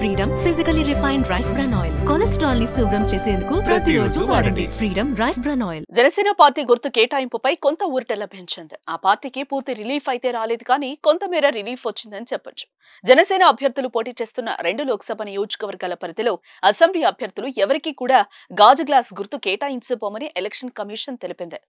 Freedom physically refined rice bran oil cholesterol ని శుభ్రం చేసేందుకు ప్రతిరోజు వాడండి freedom rice bran oil. Janasena party గుర్తు కేటాయింపుపై కొంత ఊరట లభించింది. ఆ పార్టీకి పూర్తి రిలీఫ్ అయితే రాలేదు కానీ కొంతమేర రిలీఫ్ వచ్చిందని చెప్పొచ్చు. జనసేన అభ్యర్థులు పోటీ చేస్తున్న 2 లోక్సభ నియోజకవర్గాల పరిధిలో అసెంబ్లీ అభ్యర్థులు ఎవరికీ కూడా గాజు గ్లాస్ గుర్తు కేటాయించబోమని ఎలక్షన్ కమిషన్ తెలిపింది.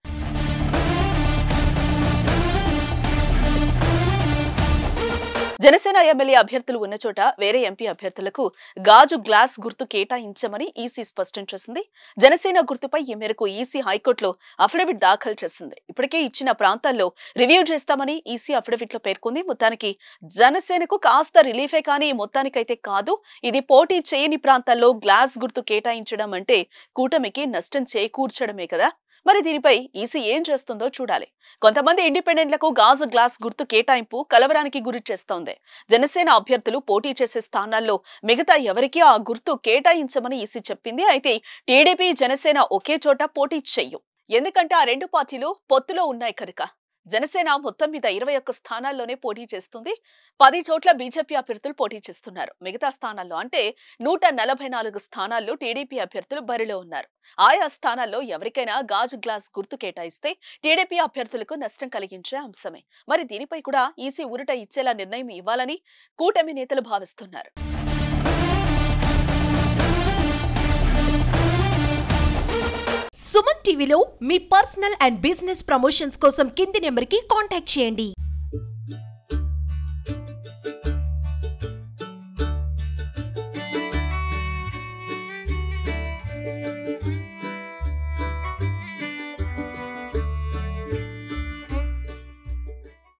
జనసేన ఎమ్మెల్యే అభ్యర్థులు ఉన్న చోట వేరే ఎంపీ అభ్యర్థులకు గాజు గ్లాస్ గుర్తు కేటాయించమని ఈసీ స్పష్టం చేసింది. జనసేన గుర్తుపై ఈ మేరకు ఈసీ హైకోర్టులో అఫిడవిట్ దాఖలు చేసింది. ఇప్పటికే ఇచ్చిన ప్రాంతాల్లో రివ్యూ చేస్తామని ఈసీ అఫిడవిట్ లో పేర్కొంది. మొత్తానికి జనసేనకు కాస్త రిలీఫే కానీ మొత్తానికైతే కాదు. ఇది పోటీ చేయని ప్రాంతాల్లో గ్లాస్ గుర్తు కేటాయించడం అంటే కూటమికి నష్టం చేకూర్చడమే కదా. మరి దీనిపై ఈసీ ఏం చేస్తుందో చూడాలి. కొంతమంది ఇండిపెండెంట్లకు గాజు గ్లాస్ గుర్తు కేటాయింపు కలవరానికి గురి చేస్తోంది. జనసేన అభ్యర్థులు పోటీ చేసే స్థానాల్లో మిగతా ఎవరికీ ఆ గుర్తు కేటాయించమని ఈసీ చెప్పింది. అయితే టీడీపీ జనసేన ఒకే చోట పోటీ చెయ్యు. ఎందుకంటే ఆ 2 పార్టీలు పొత్తులో ఉన్నాయి కనుక. జనసేన మొత్తం మీద 21 స్థానాల్లోనే పోటీ చేస్తుంది. 10 చోట్ల బీజేపీ అభ్యర్థులు పోటీ చేస్తున్నారు. మిగతా స్థానాల్లో అంటే 144 స్థానాల్లో టీడీపీ అభ్యర్థులు బరిలో ఉన్నారు. ఆయా స్థానాల్లో ఎవరికైనా గాజు గ్లాస్ గుర్తు కేటాయిస్తే టీడీపీ అభ్యర్థులకు నష్టం కలిగించే అంశమే. మరి దీనిపై కూడా ఈసీ ఊరట ఇచ్చేలా నిర్ణయం ఇవ్వాలని కూటమి నేతలు భావిస్తున్నారు. సుమన్ టీవీలో మీ పర్సనల్ అండ్ బిజినెస్ ప్రమోషన్స్ కోసం కింది నెంబర్కి కాంటాక్ట్ చేయండి.